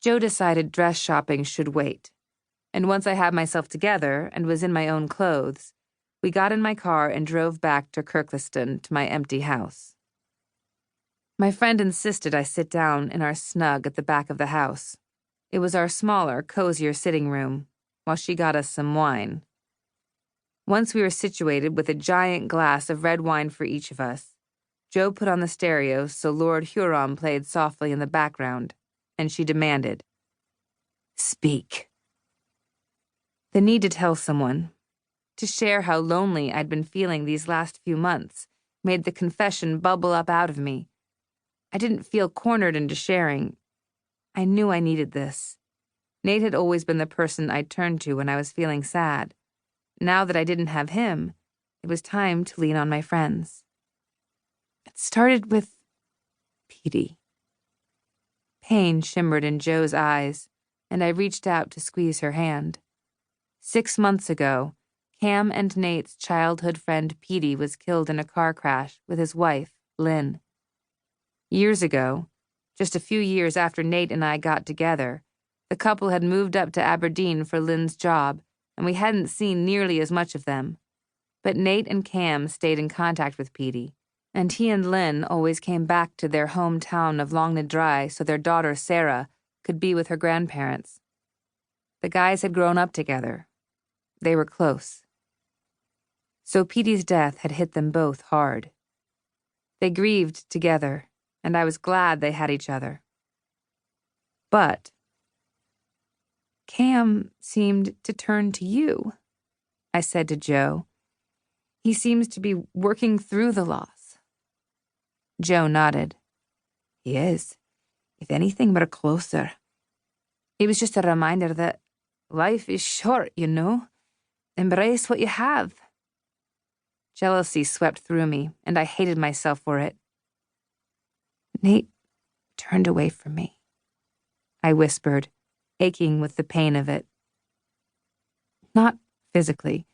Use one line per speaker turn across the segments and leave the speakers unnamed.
Joe decided dress shopping should wait, and once I had myself together and was in my own clothes, we got in my car and drove back to Kirkliston to my empty house. My friend insisted I sit down in our snug at the back of the house. It was our smaller, cozier sitting room, while she got us some wine. Once we were situated with a giant glass of red wine for each of us, Joe put on the stereo so Lord Huron played softly in the background, and she demanded, "Speak." The need to tell someone, to share how lonely I'd been feeling these last few months, made the confession bubble up out of me. I didn't feel cornered into sharing. I knew I needed this. Nate had always been the person I'd turn to when I was feeling sad. Now that I didn't have him, it was time to lean on my friends. It started with Petey. Pain shimmered in Joe's eyes, and I reached out to squeeze her hand. 6 months ago, Cam and Nate's childhood friend Petey was killed in a car crash with his wife, Lynn. Years ago, just a few years after Nate and I got together, the couple had moved up to Aberdeen for Lynn's job, and we hadn't seen nearly as much of them. But Nate and Cam stayed in contact with Petey, and he and Lynn always came back to their hometown of Longnadry so their daughter, Sarah, could be with her grandparents. The guys had grown up together. They were close. So Petey's death had hit them both hard. They grieved together, and I was glad they had each other. But Cam seemed to turn to you, I said to Joe. He seems to be working through the loss. Joe nodded. He is. If anything, we're closer. It was just a reminder that life is short, you know. Embrace what you have. Jealousy swept through me, and I hated myself for it. Nate turned away from me, I whispered, aching with the pain of it. Not physically.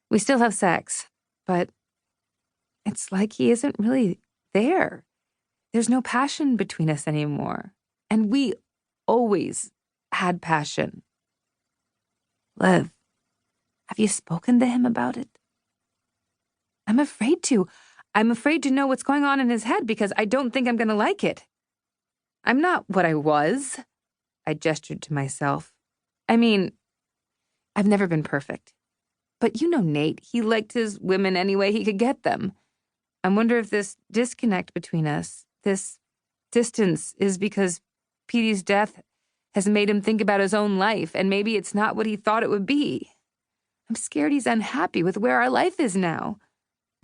We still have sex, but it's like he isn't really there. There's no passion between us anymore, and we always had passion. Liv, have you spoken to him about it? I'm afraid to. I'm afraid to know what's going on in his head because I don't think I'm going to like it. I'm not what I was, I gestured to myself. I mean, I've never been perfect. But you know Nate, he liked his women any way he could get them. I wonder if this disconnect between us, this distance, is because Petey's death has made him think about his own life, and maybe it's not what he thought it would be. I'm scared he's unhappy with where our life is now.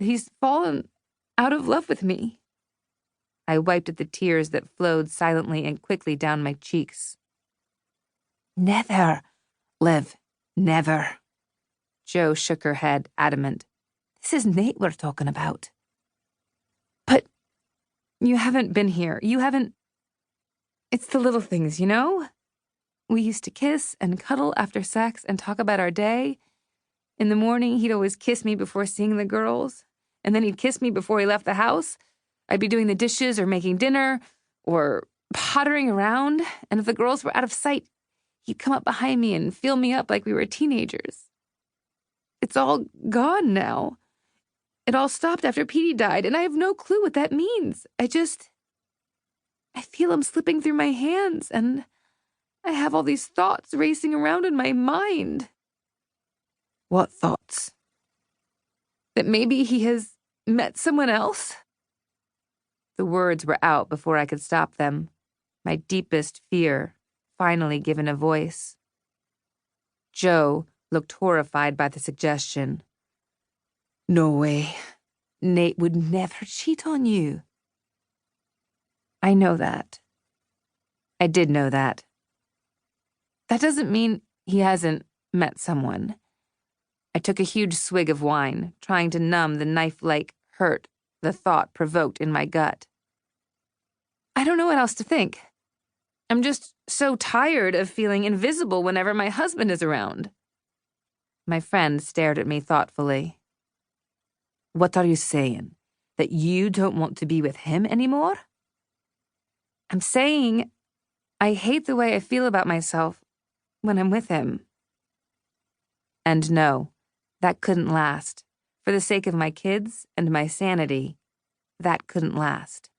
He's fallen out of love with me. I wiped at the tears that flowed silently and quickly down my cheeks. Never, Liv, never. Joe shook her head, adamant. This is Nate we're talking about. But you haven't been here. You haven't... It's the little things, you know? We used to kiss and cuddle after sex and talk about our day. In the morning, he'd always kiss me before seeing the girls, and then he'd kiss me before he left the house. I'd be doing the dishes or making dinner or pottering around, and if the girls were out of sight, he'd come up behind me and feel me up like we were teenagers. It's all gone now. It all stopped after Petey died, and I have no clue what that means. I feel him slipping through my hands, and I have all these thoughts racing around in my mind. What thoughts? That maybe he has met someone else? The words were out before I could stop them, my deepest fear finally given a voice. Joe looked horrified by the suggestion. No way. Nate would never cheat on you. I know that. I did know that. That doesn't mean he hasn't met someone. I took a huge swig of wine, trying to numb the knife-like hurt the thought provoked in my gut. I don't know what else to think. I'm just so tired of feeling invisible whenever my husband is around. My friend stared at me thoughtfully. What are you saying? That you don't want to be with him anymore? I'm saying I hate the way I feel about myself when I'm with him. And no, that couldn't last. For the sake of my kids and my sanity, that couldn't last.